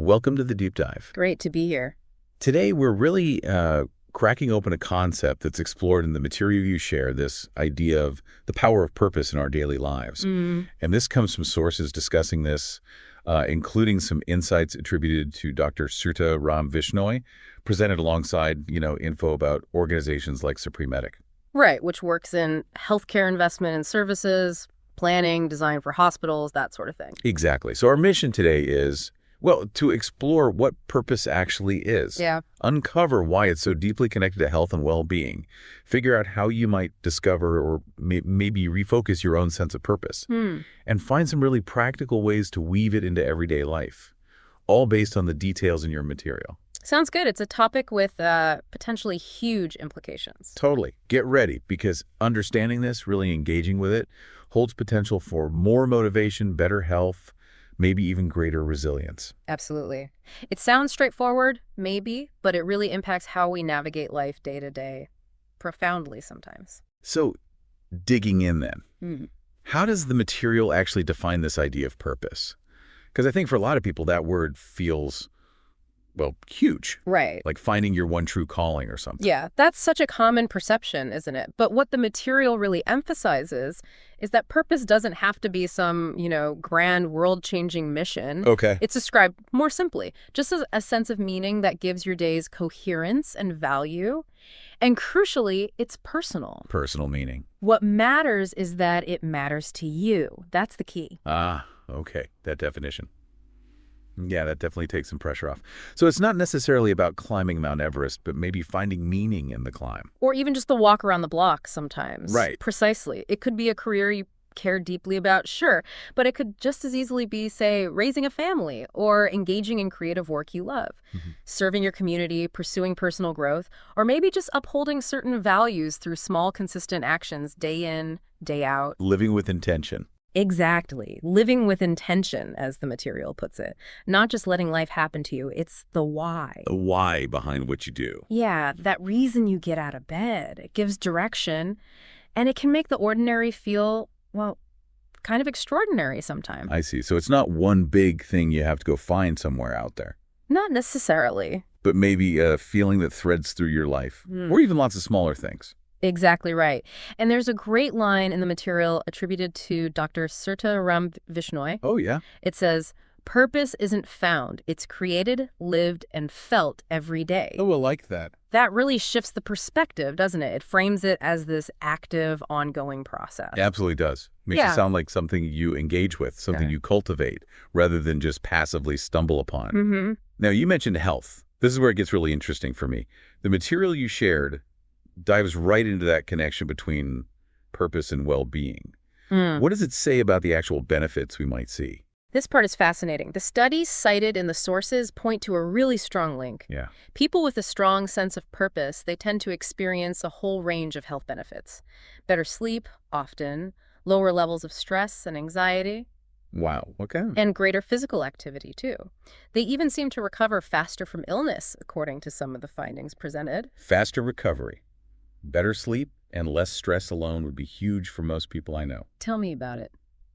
Welcome to the Deep Dive. Great to be here. Today, we're really cracking open a concept that's explored in The Material You Share, this idea of the power of purpose in our daily lives. And this comes from sources discussing this, including some insights attributed to Dr. Srita Ram Vishnoi, presented alongside, info about organizations like Supremedic. Right, which works in healthcare investment and services, planning, design for hospitals, that sort of thing. Exactly. So our mission today is, well, to explore what purpose actually is. Yeah. Uncover why it's so deeply connected to health and well-being. Figure out how you might discover or maybe refocus your own sense of purpose. And find some really practical ways to weave it into everyday life, all based on the details in your material. Sounds good. It's a topic with potentially huge implications. Totally. Get ready, because understanding this, really engaging with it, holds potential for more motivation, better health, maybe even greater resilience. Absolutely. It sounds straightforward, maybe, but it really impacts how we navigate life day to day, profoundly sometimes. So, digging in then, how does the material actually define this idea of purpose? Because I think for a lot of people, that word feels, well, huge. Right. Like finding your one true calling or something. Yeah, that's such a common perception, isn't it? But what the material really emphasizes is that purpose doesn't have to be some, grand world-changing mission. Okay. It's described more simply, just as a sense of meaning that gives your days coherence and value. And crucially, it's personal. Personal meaning. What matters is that it matters to you. That's the key. Ah, okay. That definition. Yeah, that definitely takes some pressure off. So it's not necessarily about climbing Mount Everest, but maybe finding meaning in the climb. Or even just the walk around the block sometimes. Right. Precisely. It could be a career you care deeply about, sure, but it could just as easily be, say, raising a family or engaging in creative work you love, serving your community, pursuing personal growth, or maybe just upholding certain values through small, consistent actions day in, day out. Living with intention. Exactly. Living with intention, as the material puts it. Not just letting life happen to you, it's the why. The why behind what you do. Yeah, that reason you get out of bed. It gives direction, and it can make the ordinary feel, well, kind of extraordinary sometimes. I see. So it's not one big thing you have to go find somewhere out there, Not necessarily. but maybe a feeling that threads through your life, or even lots of smaller things. Exactly right. And there's a great line in the material attributed to Dr. Srita Ram Vishnoi. Oh, yeah. It says, "Purpose isn't found. It's created, lived, and felt every day." Oh, I like that. That really shifts the perspective, doesn't it? It frames it as this active, ongoing process. It absolutely does. Makes Yeah. it sound like something you engage with, something you cultivate, rather than just passively stumble upon. Now, you mentioned health. This is where it gets really interesting for me. The material you shared dives right into that connection between purpose and well-being. What does it say about the actual benefits we might see? This part is fascinating. The studies cited in the sources point to a really strong link. Yeah. People with a strong sense of purpose, they tend to experience a whole range of health benefits. Better sleep, often, lower levels of stress and anxiety, Wow. Okay. and greater physical activity, too. They even seem to recover faster from illness, according to some of the findings presented. Faster recovery, better sleep, and less stress alone would be huge for most people I know. Tell me about it.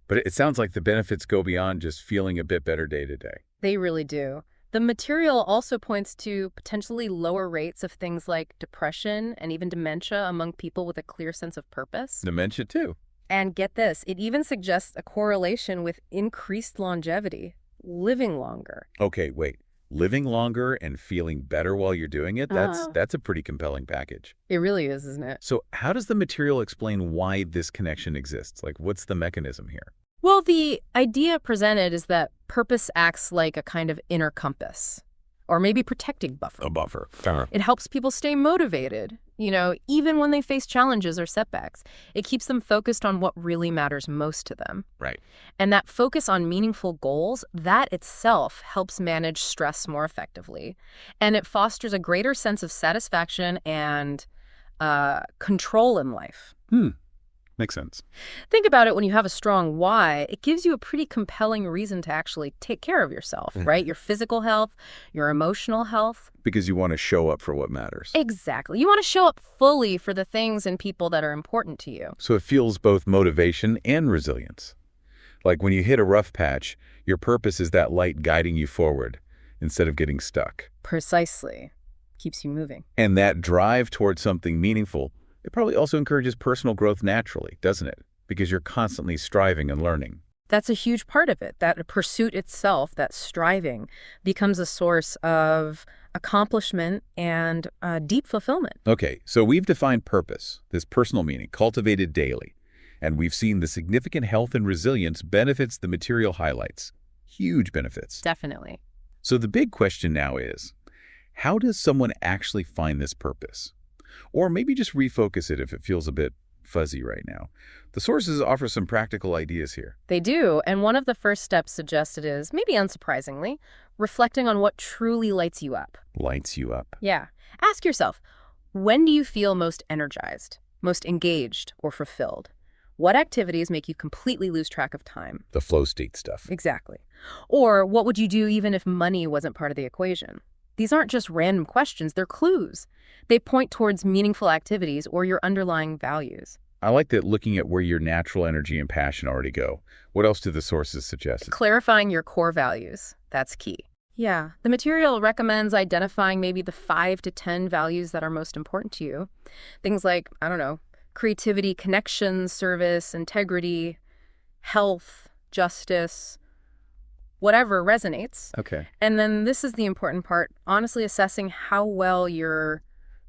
But it sounds like the benefits go beyond just feeling a bit better day to day. They really do. The material also points to potentially lower rates of things like depression and even dementia among people with a clear sense of purpose. Dementia, too. And get this, it even suggests a correlation with increased longevity, living longer. Okay, wait. Living longer and feeling better while you're doing it, that's a pretty compelling package. It really is, isn't it? So how does the material explain why this connection exists? Like, what's the mechanism here? Well, the idea presented is that purpose acts like a kind of inner compass, or maybe protecting buffer. A buffer. It helps people stay motivated, even when they face challenges or setbacks. It keeps them focused on what really matters most to them. Right. And that focus on meaningful goals, that itself helps manage stress more effectively. And it fosters a greater sense of satisfaction and control in life. Makes sense. Think about it, when you have a strong why, it gives you a pretty compelling reason to actually take care of yourself, right? Your physical health, your emotional health. Because you want to show up for what matters. Exactly. You want to show up fully for the things and people that are important to you. So it feels both motivation and resilience. Like when you hit a rough patch, your purpose is that light guiding you forward. instead of getting stuck. Precisely. Keeps you moving. And that drive towards something meaningful, it probably also encourages personal growth naturally, doesn't it? Because you're constantly striving and learning. That's a huge part of it. That pursuit itself, that striving, becomes a source of accomplishment and deep fulfillment. Okay, so we've defined purpose, this personal meaning, cultivated daily. And we've seen the significant health and resilience benefits the material highlights. Huge benefits. Definitely. So the big question now is, how does someone actually find this purpose? Or maybe just refocus it if it feels a bit fuzzy right now. The sources offer some practical ideas here. They do, and one of the first steps suggested is, maybe unsurprisingly, reflecting on what truly lights you up. Lights you up. Yeah. Ask yourself, when do you feel most energized, most engaged, or fulfilled? What activities make you completely lose track of time? The flow state stuff. Exactly. Or what would you do even if money wasn't part of the equation? These aren't just random questions, they're clues. They point towards meaningful activities or your underlying values. I like that, looking at where your natural energy and passion already go. What else do the sources suggest? Clarifying your core values. That's key. Yeah. The material recommends identifying maybe the 5 to 10 values that are most important to you. Things like, creativity, connection, service, integrity, health, justice, whatever resonates. Okay. And then this is the important part, honestly assessing how well your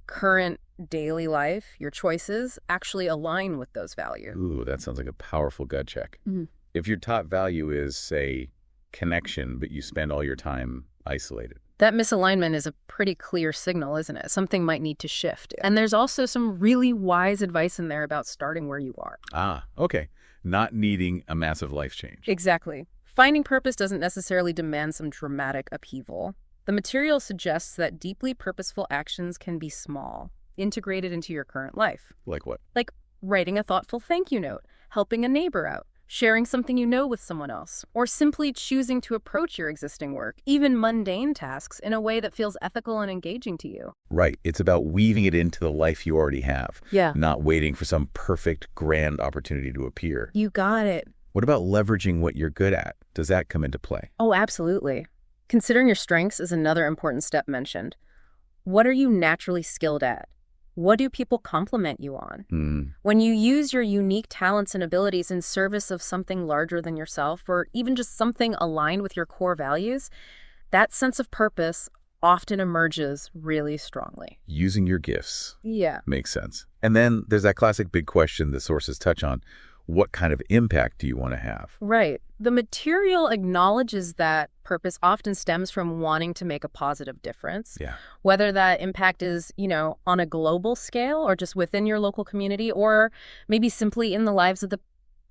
current daily life, your choices, actually align with those values. Ooh, that sounds like a powerful gut check. Mm-hmm. If your top value is, say, connection, but you spend all your time isolated. That misalignment is a pretty clear signal, isn't it? Something might need to shift. And there's also some really wise advice in there about starting where you are. Ah, okay. Not needing a massive life change. Exactly. Finding purpose doesn't necessarily demand some dramatic upheaval. The material suggests that deeply purposeful actions can be small, integrated into your current life. Like what? Like writing a thoughtful thank you note, helping a neighbor out, sharing something you know with someone else, or simply choosing to approach your existing work, even mundane tasks, in a way that feels ethical and engaging to you. Right. It's about weaving it into the life you already have. Yeah. Not waiting for some perfect, grand opportunity to appear. You got it. What about leveraging what you're good at? Does that come into play? Oh, absolutely. Considering your strengths is another important step mentioned. What are you naturally skilled at? What do people compliment you on? When you use your unique talents and abilities in service of something larger than yourself, or even just something aligned with your core values, that sense of purpose often emerges really strongly. Using your gifts. Yeah. Makes sense. And then there's that classic big question the sources touch on. What kind of impact do you want to have? Right. The material acknowledges that purpose often stems from wanting to make a positive difference. Yeah. Whether that impact is, on a global scale or just within your local community, or maybe simply in the lives of the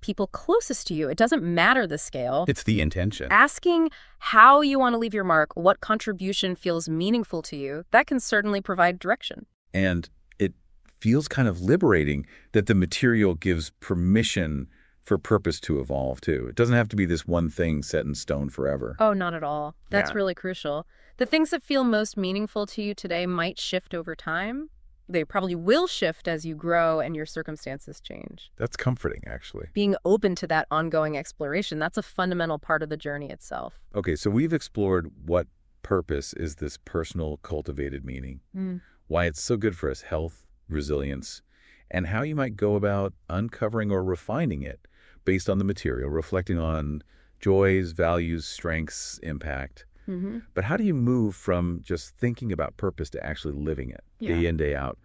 people closest to you. It doesn't matter the scale. It's the intention. Asking how you want to leave your mark, what contribution feels meaningful to you, that can certainly provide direction. And it feels kind of liberating that the material gives permission for purpose to evolve, too. It doesn't have to be this one thing set in stone forever. Oh, not at all. That's Yeah. really crucial. The things that feel most meaningful to you today might shift over time. They probably will shift as you grow and your circumstances change. That's comforting, actually. Being open to that ongoing exploration, that's a fundamental part of the journey itself. Okay, so we've explored what purpose is, this personal, cultivated meaning, why it's so good for us, health, resilience, and how you might go about uncovering or refining it based on the material, reflecting on joys, values, strengths, impact. But how do you move from just thinking about purpose to actually living it day in, day out?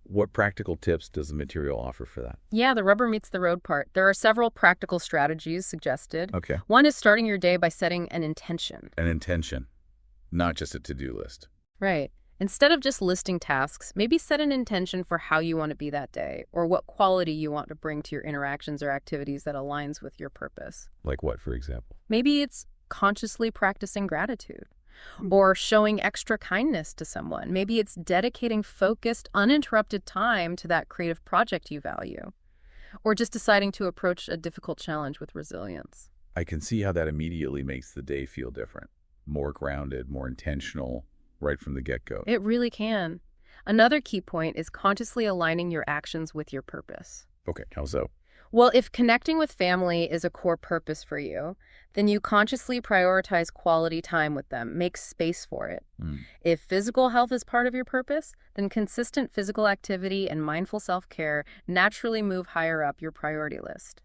What practical tips does the material offer for that? Yeah, the rubber meets the road part. There are several practical strategies suggested. Okay. One is starting your day by setting an intention. An intention, not just a to-do list. Right. Instead of just listing tasks, maybe set an intention for how you want to be that day, or what quality you want to bring to your interactions or activities that aligns with your purpose. Like what, for example? Maybe it's consciously practicing gratitude, or showing extra kindness to someone. Maybe it's dedicating focused, uninterrupted time to that creative project you value, or just deciding to approach a difficult challenge with resilience. I can see how that immediately makes the day feel different, more grounded, more intentional, right from the get-go. It really can. Another key point is consciously aligning your actions with your purpose. Okay, how so? Well, if connecting with family is a core purpose for you, then you consciously prioritize quality time with them, make space for it. Mm. If physical health is part of your purpose, then consistent physical activity and mindful self-care naturally move higher up your priority list.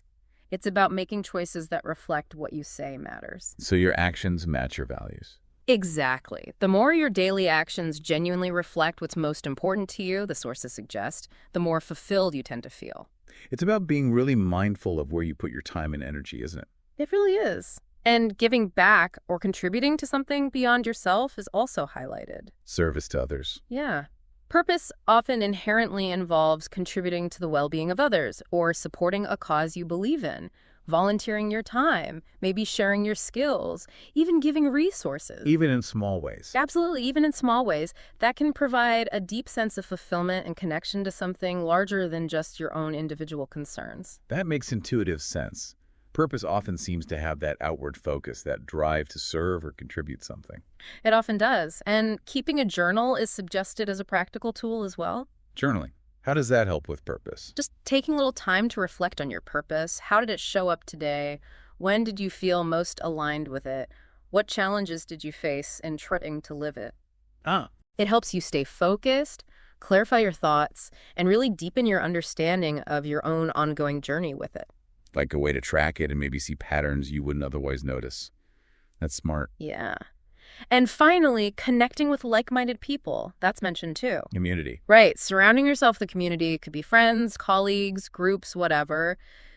It's about making choices that reflect what you say matters. So your actions match your values. Exactly. The more your daily actions genuinely reflect what's most important to you, the sources suggest, the more fulfilled you tend to feel. It's about being really mindful of where you put your time and energy, isn't it? It really is. And giving back or contributing to something beyond yourself is also highlighted. Service to others. Yeah. Purpose often inherently involves contributing to the well-being of others or supporting a cause you believe in, volunteering your time, maybe sharing your skills, even giving resources. Even in small ways. Absolutely, even in small ways, that can provide a deep sense of fulfillment and connection to something larger than just your own individual concerns. That makes intuitive sense. Purpose often seems to have that outward focus, that drive to serve or contribute something. It often does. And keeping a journal is suggested as a practical tool as well. Journaling. How does that help with purpose? Just taking a little time to reflect on your purpose. How did it show up today? When did you feel most aligned with it? What challenges did you face in trying to live it? It helps you stay focused, clarify your thoughts, and really deepen your understanding of your own ongoing journey with it. Like a way to track it and maybe see patterns you wouldn't otherwise notice. That's smart. Yeah. And finally, connecting with like-minded people. That's mentioned too. Community. Right. Surrounding yourself with the community could be friends, colleagues, groups, whatever.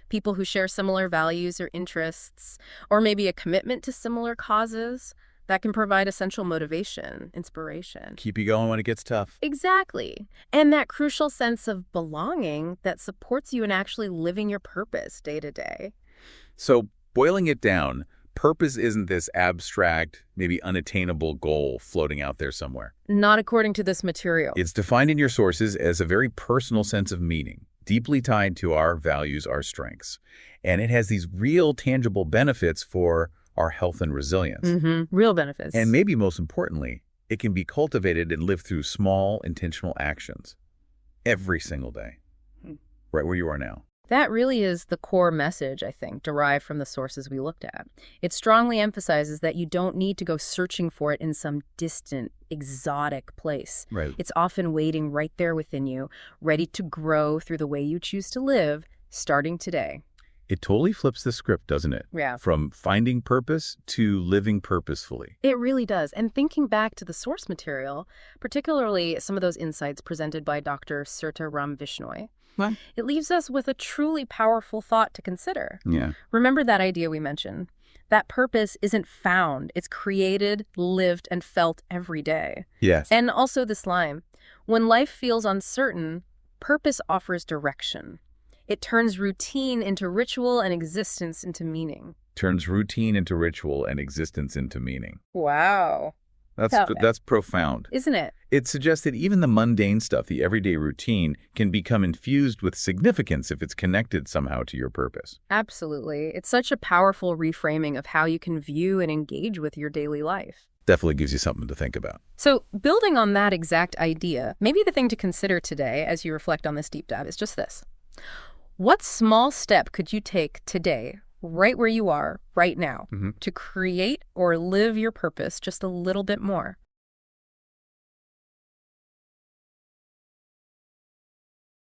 People who share similar values or interests, or maybe a commitment to similar causes. That can provide essential motivation, inspiration. Keep you going when it gets tough. Exactly. And that crucial sense of belonging that supports you in actually living your purpose day to day. So, boiling it down, purpose isn't this abstract, maybe unattainable goal floating out there somewhere. Not according to this material. It's defined in your sources as a very personal sense of meaning, deeply tied to our values, our strengths. And it has these real, tangible benefits for our health and resilience. Real benefits. And maybe most importantly, it can be cultivated and lived through small, intentional actions every single day, right where you are now. That really is the core message, I think, derived from the sources we looked at. It strongly emphasizes that you don't need to go searching for it in some distant, exotic place. Right. It's often waiting right there within you, ready to grow through the way you choose to live, starting today. It totally flips the script, doesn't it? Yeah. From finding purpose to living purposefully. It really does. And thinking back to the source material, particularly some of those insights presented by Dr. Srita Ram Vishnoi, it leaves us with a truly powerful thought to consider. Yeah. Remember that idea we mentioned? That purpose isn't found. It's created, lived, and felt every day. Yes. And also this line, when life feels uncertain, purpose offers direction. It turns routine into ritual and existence into meaning. Turns routine into ritual and existence into meaning. Wow. That's profound. Isn't it? It suggests that even the mundane stuff, the everyday routine, can become infused with significance if it's connected somehow to your purpose. Absolutely. It's such a powerful reframing of how you can view and engage with your daily life. Definitely gives you something to think about. So building on that exact idea, maybe the thing to consider today as you reflect on this deep dive is just this. What small step could you take today, right where you are, right now, to create or live your purpose just a little bit more?